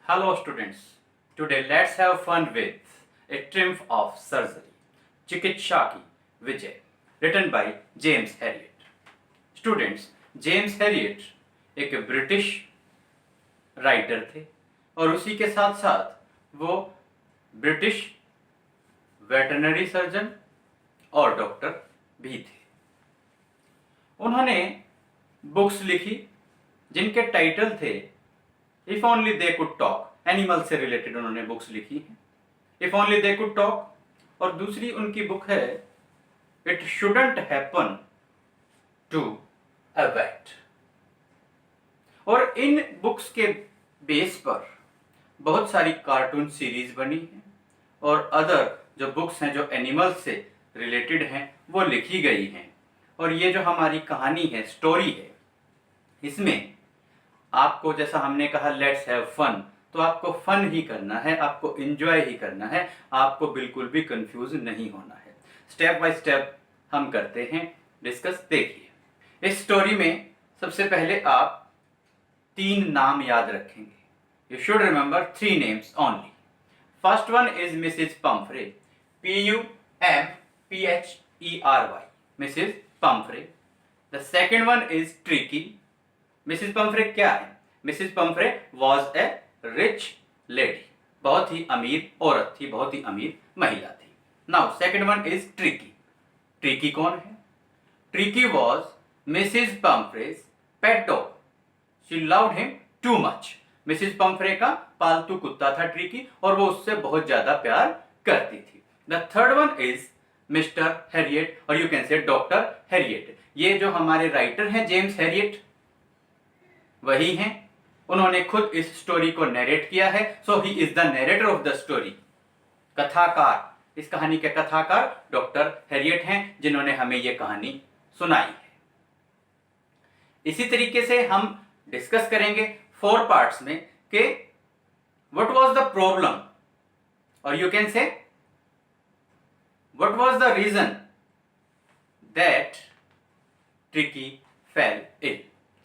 Hello students, today let's have fun with A Triumph of Surgery, चिकित्सा की विजय, written by James Herriot. Students, James Herriot एक British writer थे और उसी के साथ साथ वो ब्रिटिश वेटरनरी सर्जन और डॉक्टर भी थे। उन्होंने बुक्स लिखी जिनके टाइटल थे if only they could talk, animal से रिलेटेड उन्होंने बुक्स लिखी हैं, if only they could talk, और दूसरी उनकी बुक है it shouldn't happen to a vet. और इन बुक्स के बेस पर बहुत सारी कार्टून सीरीज बनी है और अदर जो बुक्स हैं जो एनिमल्स से रिलेटेड हैं वो लिखी गई हैं। और ये जो हमारी कहानी है, स्टोरी है, इसमें आपको जैसा हमने कहा लेट्स हैव फन, तो आपको फन ही करना है, आपको एंजॉय ही करना है, आपको बिल्कुल भी कंफ्यूज नहीं होना है। स्टेप बाय स्टेप हम करते हैं डिस्कस। देखिए, इस स्टोरी में सबसे पहले आप 3 नाम याद रखेंगे। You should remember 3 names only. First one is Mrs Pumphrey, PUMPHERY, Mrs Pumphrey. The second one is Tricki. Mrs Pumphrey क्या है? Mrs Pumphrey was a rich lady, बहुत ही अमीर औरत थी, बहुत ही अमीर महिला थी। Now second one is tricky. Tricky कौन है? Tricky was Mrs Pumphrey's pet dog, she loved him too much. Mrs Pumphrey का पालतू कुत्ता था ट्रिकी और वो उससे बहुत ज्यादा प्यार करती थी। The third one is Mr Harriet, और you can say doctor Harriet. ये जो हमारे राइटर हैं जेम्स हैरियट वही हैं, उन्होंने खुद इस स्टोरी को नरेट किया है। So he is the narrator of the story. कथाकार, इस कहानी के कथाकार डॉक्टर हैरियट हैं जिन्होंने हमें यह कहानी सुनाई है। इसी तरीके से हम डिस्कस करेंगे 4 पार्ट्स में कि व्हाट वाज द प्रॉब्लम, और you can say what was the reason that Tricki fell ill.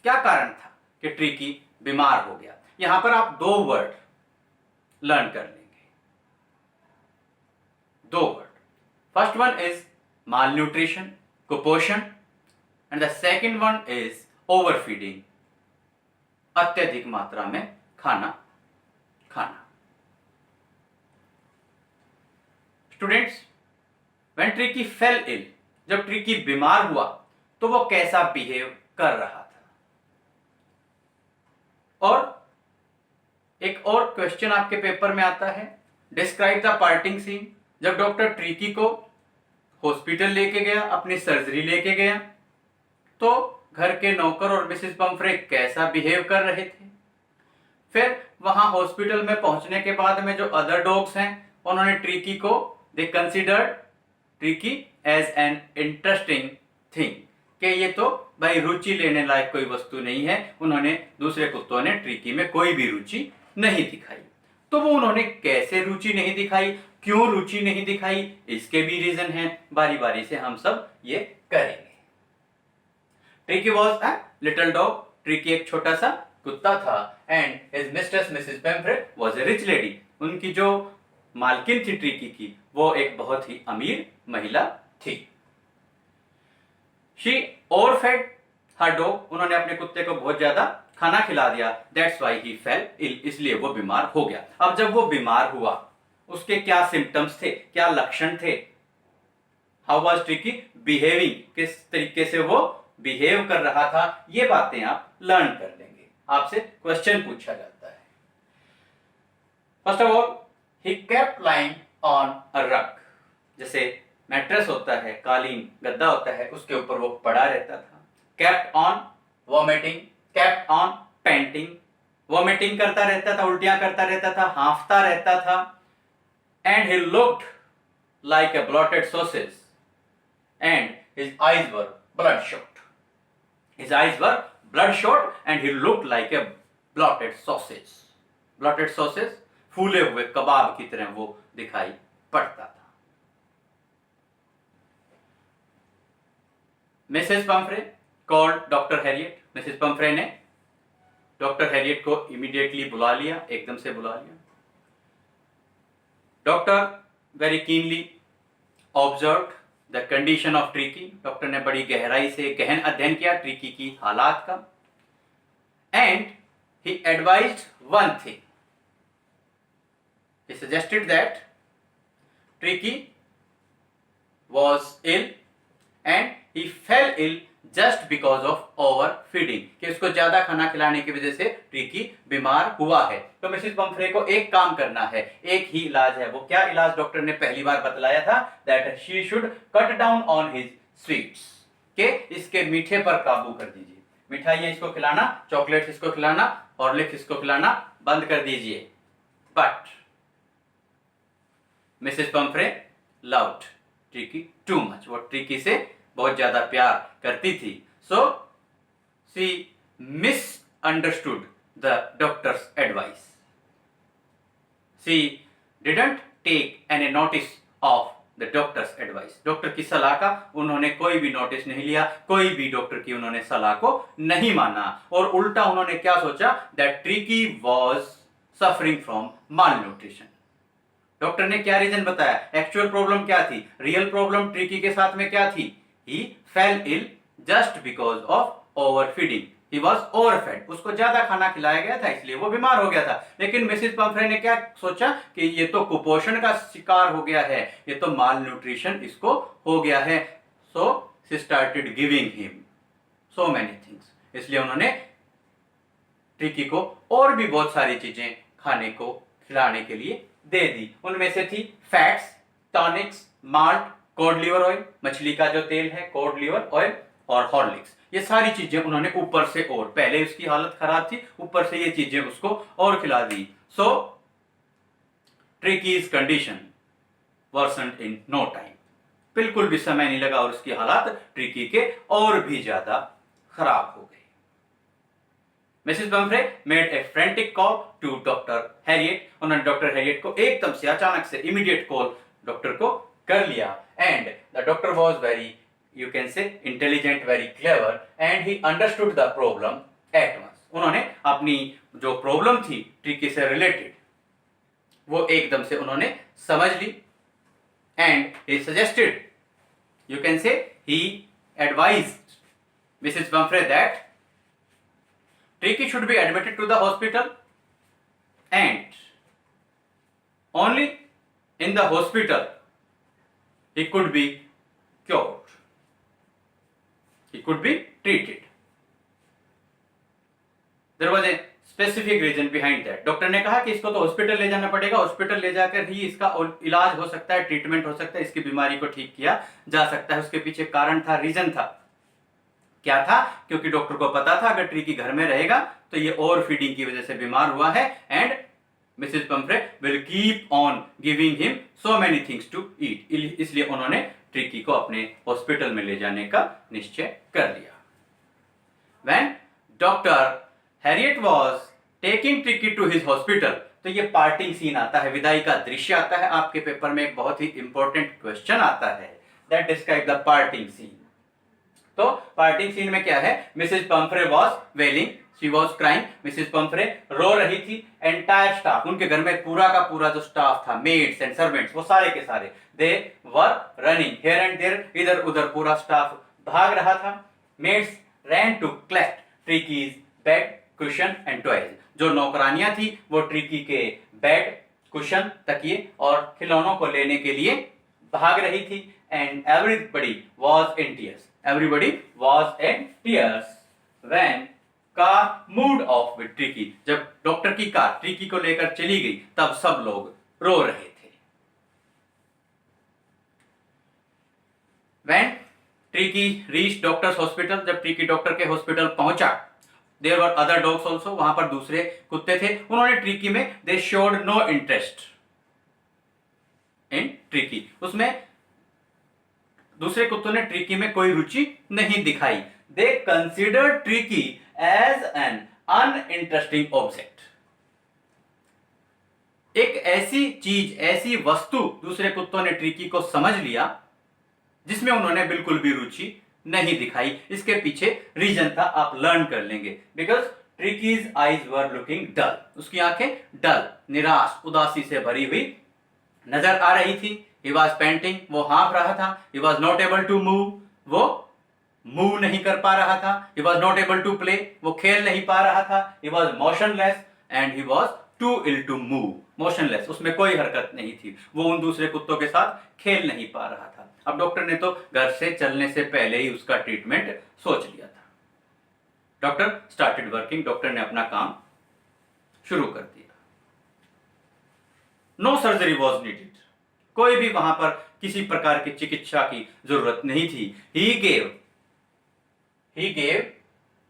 क्या कारण था कि ट्रिकी बीमार हो गया। यहां पर आप 2 वर्ड लर्न कर लेंगे, 2 word. First one is malnutrition, कुपोषण, and the second one is overfeeding, अत्यधिक मात्रा में खाना खाना। Students, when Tricky fell ill, जब ट्रिकी बीमार हुआ तो वो कैसा बिहेव कर रहा था। और एक और क्वेश्चन आपके पेपर में आता है, डिस्क्राइब द पार्टिंग सीन। जब डॉक्टर ट्रिकी को हॉस्पिटल लेके गया, अपनी सर्जरी लेके गया, तो घर के नौकर और मिसेस पम्फ्रे कैसा बिहेव कर रहे थे। फिर वहां हॉस्पिटल में पहुंचने के बाद में जो अदर डॉग्स हैं उन्होंने ट्रिकी को, they considered Tricki as an interesting thing, कि ये तो भाई रुचि लेने लायक कोई वस्तु नहीं है। उन्होंने, दूसरे कुत्तों ने ट्रिकी में कोई भी रुचि नहीं दिखाई। तो वो उन्होंने कैसे रुचि नहीं दिखाई, क्यों रुचि नहीं दिखाई, इसके भी रीजन हैं। बारी बारी से हम सब ये करेंगे। Tricky was a little dog, tricky एक छोटा सा कुत्ता था, and his mistress Mrs Pomfrey was a rich lady. उनकी जो मालकिन थी ट्रिकी की, वो एक बहुत ही अमीर महिला थी। शी ओवरफेड हर डॉग, उन्होंने अपने कुत्ते को बहुत ज्यादा खाना खिला दिया। That's why he fell ill, इसलिए वो बीमार हो गया। अब जब वो बीमार हुआ, उसके क्या सिम्टम्स थे, क्या लक्षण थे, हाउ वाज ट्रिकी बिहेविंग, किस तरीके से वो बिहेव कर रहा था, ये बातें आप लर्न कर लेंगे। आपसे क्वेश्चन पूछा जाता है। First of all, he kept lying on a रग, जैसे मैट्रेस होता है, कालीन गद्दा होता है, उसके ऊपर वो पड़ा रहता था। Kept on vomiting, kept on painting, vomiting करता रहता था, उल्टियां करता रहता था, हांफता रहता था। And he looked like a bloated sausage and his eyes were bloodshot, his eyes were bloodshot and he looked like a bloated sausage. Bloated sausage, फूले हुए कबाब की तरह वो दिखाई पड़ता था। Mrs Pumphrey called doctor Harriet, Mrs Pumphrey ने डॉक्टर हैरियट को इमीडिएटली बुला लिया, एकदम से बुला लिया। Doctor very keenly observed the condition of Tricky. Doctor ने बड़ी गहराई से गहन अध्ययन किया ट्रिकी की हालात का। And he advised one thing, he suggested that Tricky was ill and he fell ill just because of overfeeding, कि उसको ज्यादा खाना खिलाने की वजह से ट्रिकी बीमार हुआ है। तो मिसेस पंफ्रे को एक काम करना है, एक ही इलाज है। वो क्या इलाज डॉक्टर ने पहली बार बतलाया था? That she should cut down on his sweets, के इसके मीठे पर काबू कर दीजिए। मिठाइयां इसको खिलाना, चॉकलेट्स इसको खिलाना, हॉर्लिक्स इसको खिलाना बंद कर दीजिए। But Mrs Pumphrey loved Tricki too much, वो ट्रिकी से बहुत ज्यादा प्यार करती थी। So she misunderstood the doctor's advice. She didn't take any notice of the doctor's advice. Doctor की सलाह का उन्होंने कोई भी नोटिस नहीं लिया, कोई भी डॉक्टर की उन्होंने सलाह को नहीं माना, और उल्टा उन्होंने क्या सोचा? That tricky was suffering from malnutrition. Doctor ने क्या रीजन बताया? एक्चुअल प्रॉब्लम क्या थी? रियल प्रॉब्लम ट्रिकी के साथ में क्या थी? He fell ill just because of overfeeding. He was overfed, उसको ज्यादा खाना खिलाया गया था इसलिए वो बीमार हो गया था। लेकिन मिसेस पंफ्रे ने क्या सोचा कि ये तो कुपोषण का शिकार हो गया है, ये तो माल न्यूट्रिशन इसको हो गया है। So she started giving him so many things, इसलिए उन्होंने ट्रिकी को और भी बहुत सारी चीजें खाने को खिलाने के लिए दे दी। उनमें से थी fats, tonics, malt, cod liver oil, मछली का जो तेल है कॉड लिवर ऑयल, और हॉर्लिक्स। ये सारी चीजें उन्होंने ऊपर से, और पहले उसकी हालत खराब थी, ऊपर से ये चीजें उसको और खिला दी। So Tricky's condition worsened in no time, बिल्कुल भी समय नहीं लगा और उसकी हालात ट्रिकी के और भी ज्यादा खराब हो गई। Mrs Pumphrey made a frantic call to doctor Herriot. उन्होंने डॉक्टर हैरियट को एकदम से, अचानक से, इमीडिएट कॉल डॉक्टर को कर लिया। And the doctor was very, you can say, intelligent, very clever, and he understood the problem at once. उन्होंने अपनी जो प्रॉब्लम थी ट्रिकी से रिलेटेड वो एकदम से उन्होंने समझ ली। And he suggested, you can say, he advised Mrs Pumphrey that Tricky should be admitted to the hospital, and only in the hospital he could be cured, he could be treated. There was a specific reason behind that. Doctor ने कहा कि इसको तो hospital ले जाना पड़ेगा, hospital ले जाकर ही इसका इलाज हो सकता है, ट्रीटमेंट हो सकता है, इसकी बीमारी को ठीक किया जा सकता है। उसके पीछे कारण था, रीजन था। क्या था? क्योंकि डॉक्टर को पता था अगर ट्रिकी घर में रहेगा तो ये ओवर फीडिंग की वजह से बीमार हुआ है, and Mrs Pumphrey will keep on giving him so many things to eat. इसलिए उन्होंने ट्रिकी को अपने हॉस्पिटल में ले जाने का निश्चय कर लिया। When doctor Herriot was taking Tricki to his hospital, तो ये पार्टिंग सीन आता है, विदाई का दृश्य आता है। आपके पेपर में एक बहुत ही इंपॉर्टेंट क्वेश्चन आता है, that describe the parting scene. तो पार्टिंग सीन में क्या है? Mrs Pumphrey was wailing, she was crying. Mrs Pumphrey रो रही थी। एंटायर स्टाफ, उनके घर में पूरा का पूरा जो स्टाफ था, मेड्स एंड सर्वेंट्स, वो सारे के सारे, they were running here and there, इधर उधर पूरा स्टाफ भाग रहा था। Maids ran to collect Tricky's bed, cushion and toys. जो नौकरानियां थी वो ट्रिकी के बेड, कुशन, तकिए और खिलौनों को लेने के लिए भाग रही थी। And everybody was in tears, everybody was in tears when car moved off with Tricky। जब डॉक्टर की कार ट्रिकी को लेकर चली गई तब सब लोग रो रहे थे। When Tricky reached doctor's hospital, जब ट्रिकी डॉक्टर के हॉस्पिटल पहुंचा, there were other dogs also, वहां पर दूसरे कुत्ते थे। उन्होंने ट्रिकी में they showed no interest in Tricky, उसमें दूसरे कुत्तों ने ट्रिकी में कोई रुचि नहीं दिखाई। They consider Tricki as an uninteresting object. एक ऐसी चीज, ऐसी वस्तु दूसरे कुत्तों ने ट्रिकी को समझ लिया जिसमें उन्होंने बिल्कुल भी रुचि नहीं दिखाई। इसके पीछे रीजन था, आप लर्न कर लेंगे। Because Tricky's eyes were looking dull. उसकी आंखें डल, निराश, उदासी से भरी हुई नजर आ रही थी. He was panting, वो हाँफ रहा था. He was not able to move, वो मूव नहीं कर पा रहा था. He was not able to play, वो खेल नहीं पा रहा था. He was motionless and he was too ill to move. Motionless, उसमें कोई हरकत नहीं थी. वो उन दूसरे कुत्तों के साथ खेल नहीं पा रहा था. अब डॉक्टर ने तो घर से चलने से पहले ही उसका ट्रीटमेंट सोच लिया था. Doctor started working. डॉक्टर ने अपना काम शुरू कर दिया. No surgery was needed. कोई भी वहां पर किसी प्रकार की चिकित्सा की जरूरत नहीं थी. He gave,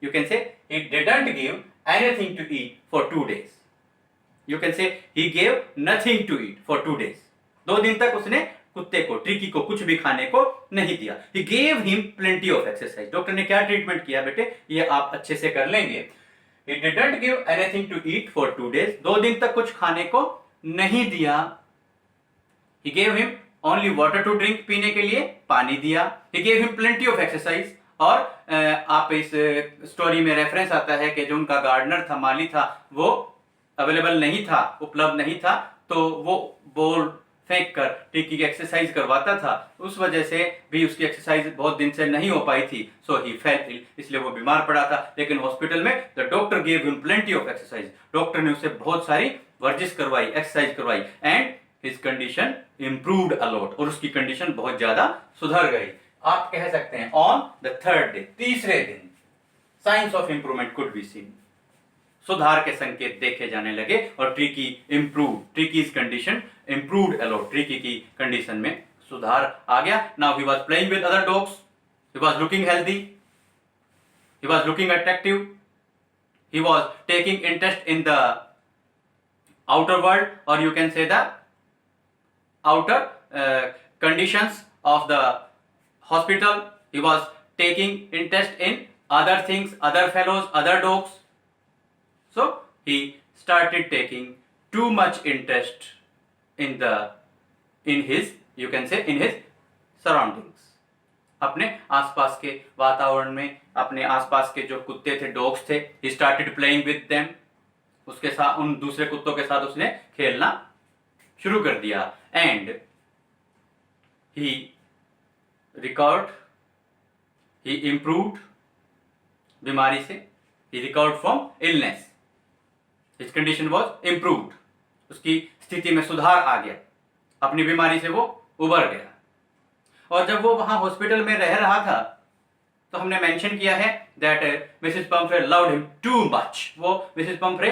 you can say, he didn't give anything to eat for 2 days. You can say he gave nothing to eat for 2 days. 2 दिन तक उसने कुत्ते को, ट्रिकी को कुछ भी खाने को नहीं दिया. He gave him plenty of exercise. Doctor ने क्या ट्रीटमेंट किया बेटे, ये आप अच्छे से कर लेंगे. He didn't give anything to eat for 2 days. 2 दिन तक कुछ खाने को नहीं दिया. He gave him only water to drink. पीने के लिए पानी दिया. He gave him plenty of exercise. और आप इस स्टोरी में रेफरेंस आता है कि जो उनका गार्डनर था, माली था, वो अवेलेबल नहीं था, उपलब्ध नहीं था, तो वो बॉल फेंक कर ट्रिकी की एक्सरसाइज करवाता था. उस वजह से भी उसकी एक्सरसाइज बहुत दिन से नहीं हो पाई थी. सो ही फेल इल, इसलिए वो बीमार पड़ा था. लेकिन हॉस्पिटल में the doctor gave him plenty of exercise. Doctor ने उसे बहुत सारी वर्जिश करवाई, एक्सरसाइज करवाई. And his condition improved a lot. और उसकी कंडीशन बहुत ज्यादा सुधर गई. आप कह सकते हैं ऑन द थर्ड डे, तीसरे दिन, signs of improvement could be seen. सुधार के संकेत देखे जाने लगे और Tricky improve, Tricky's condition improved a lot. Tricky की कंडीशन में सुधार आ गया. Now he was playing with other dogs. He was looking healthy. He was looking attractive. He was taking interest in the outer world, और you can say the outer conditions of the hospital. He was taking interest in other things, other fellows, other dogs. So he started taking too much interest in his, you can say, in his surroundings. अपने आसपास के वातावरण में, अपने आसपास के जो कुत्ते थे, डॉग्स थे, he started playing with them. उसके साथ, उन दूसरे कुत्तों के साथ उसने खेलना शुरू कर दिया. And he recovered, he improved बीमारी से. he recovered from illness. his condition was improved. उसकी स्थिति में सुधार आ गया. अपनी बीमारी से वो उबर गया. और जब वो वहां हॉस्पिटल में रह रहा था तो हमने मेंशन किया है that Mrs Pomfrey loved him too much. वो मिसेस पम्फ्रे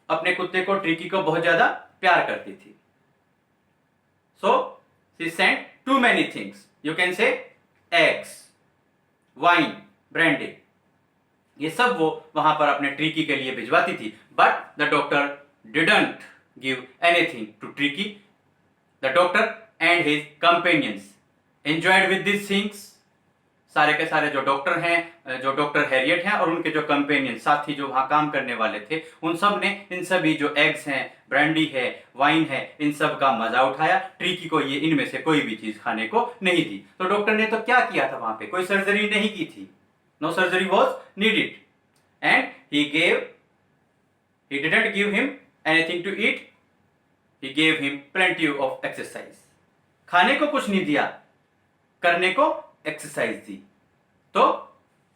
अपने कुत्ते को, ट्रिकी को, बहुत ज्यादा प्यार करती थी. So she sent too many things. You can say eggs, wine, brandy. ये सब वो वहां पर अपने ट्रिकी के लिए भिजवाती थी. But the doctor didn't give anything to Tricky. The doctor and his companions enjoyed with these things. सारे के सारे जो डॉक्टर हैं, जो डॉक्टर हैरियट हैं, और उनके जो कंपेनियन, साथी जो वहां काम करने वाले थे, उन सब ने इन सभी जो एग्स हैं, ब्रांडी है, वाइन है, इन सब का मजा उठाया. ट्रिकी को ये इनमें से कोई भी चीज खाने को नहीं दी. तो डॉक्टर ने तो क्या किया था वहां पे, कोई सर्जरी नहीं की थी. No surgery was needed. And he didn't give him anything to eat. He gave him plenty of exercise. खाने को कुछ नहीं दिया, करने को एक्सरसाइज दी. तो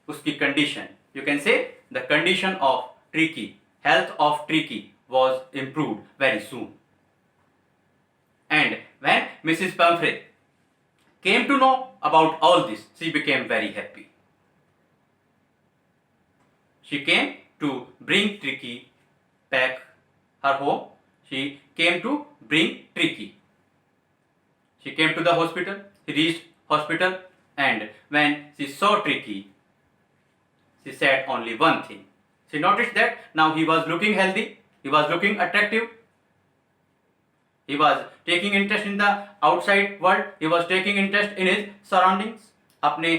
उसकी condition, you can say the condition of tricky, health of tricky was improved very soon. And when Mrs. Pumphrey came to know about all this, she became very happy. She came to bring Tricky back her home. She came to bring Tricky. She came to the hospital. She reached hospital, and when she saw Tricky, she said only one thing. She noticed that now he was looking healthy. He was looking attractive. He was taking interest in the outside world. He was taking interest in his surroundings. अपने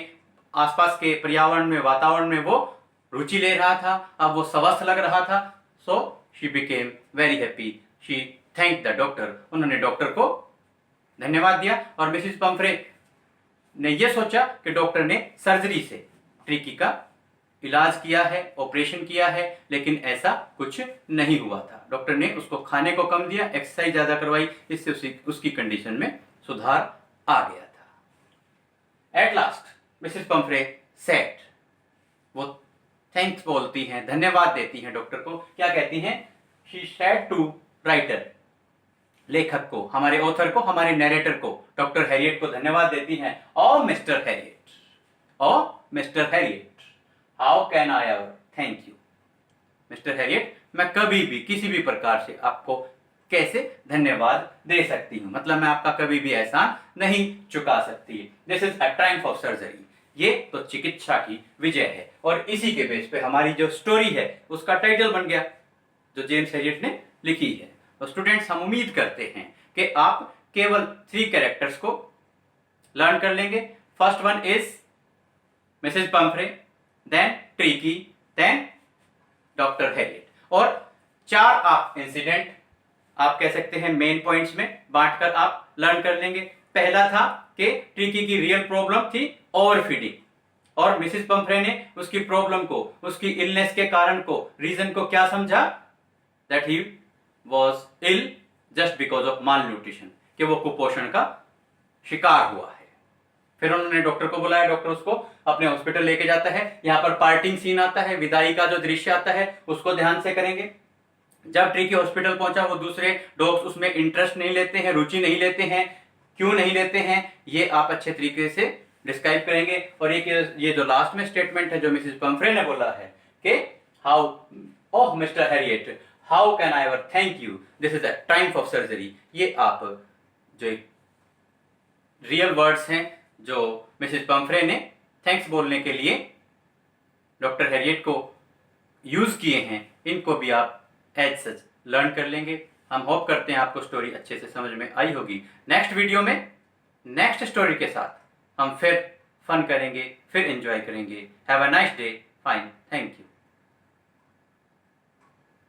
आसपास के पर्यावरण में, वातावरण में वो रुचि ले रहा था. अब वो स्वस्थ लग रहा था. So she became very happy. She thanked the doctor. उन्होंने डॉक्टर को धन्यवाद दिया. और मिसेस पम्फ्रे ने ये सोचा कि डॉक्टर ने सर्जरी से ट्रिकी का इलाज किया है, ऑपरेशन किया है, लेकिन ऐसा कुछ नहीं हुआ था। डॉक्टर ने उसको खाने को कम दिया, एक्सरसाइज ज्यादा करवाई, इससे उसकी कंडीशन में सुधार आ गया था। At last Mrs Pomfrey said, वो थैंक्स बोलती हैं, धन्यवाद देती हैं डॉक्टर को। क्या कहती हैं? शी सेड टू राइटर, लेखक को, हमारे ऑथर को, हमारे नरेटर को, डॉक्टर हैरियट को धन्यवाद देती हैं। Oh Mr Harriet, oh Mr Harriet, how can I ever thank you? Mr Harriet, मैं कभी भी किसी भी प्रकार से आपको कैसे धन्यवाद दे सकती हूं? मतलब मैं आपका कभी भी एहसान नहीं चुका सकती। This is a Triumph of surgery. ये तो चिकित्सा की विजय है, और इसी के बेस पे हमारी जो स्टोरी है उसका टाइटल बन गया, जो जेम्स हैरियट ने लिखी है। तो स्टूडेंट्स, हम उम्मीद करते हैं कि आप केवल 3 कैरेक्टर्स को लर्न कर लेंगे। First one is Mrs Pumphrey, then Tricky, then doctor Harriet, और 4 आप इंसिडेंट आप कह सकते हैं मेन पॉइंट्स में बांटकर आप लर्न कर लेंगे। पहला था कि ट्रीकी की रियल प्रॉब्लम थी ओवरफीडिंग, और मिसेस पंफ्रे ने उसकी प्रॉब्लम को, उसकी इलनेस के कारण को, रीजन को क्या समझा? That he was ill just because of malnutrition, कि वो कुपोषण का शिकार हुआ है। फिर उन्होंने डॉक्टर को बुलाया, डॉक्टर उसको अपने हॉस्पिटल लेके जाता है। यहाँ पर पार्टिंग सीन आता है, विदाई का जो दृश्य आता है उसको ध्यान से करेंगे। जब ट्रीकी हॉस्पिटल पहुंचा, वो दूसरे डॉग्स उसमें इंटरेस्ट नहीं लेते हैं, रुचि नहीं लेते हैं। क्यों नहीं लेते हैं, ये आप अच्छे तरीके से डिस्क्राइब करेंगे। और ये जो लास्ट में स्टेटमेंट है जो मिसेस पंफ्रे ने बोला है कि how, oh mister Harriet, how can I ever thank you, this is a Triumph of surgery, ये आप जो रियल वर्ड्स हैं जो मिसेस पंफ्रे ने थैंक्स बोलने के लिए डॉक्टर हैरियट को यूज किए हैं, इनको भी आप एज सच लर्न कर लेंगे। हम होप करते हैं आपको स्टोरी अच्छे से समझ में आई होगी। नेक्स्ट वीडियो में नेक्स्ट स्टोरी के साथ हम फिर फन करेंगे, फिर एंजॉय करेंगे। Have a nice day, fine, thank you.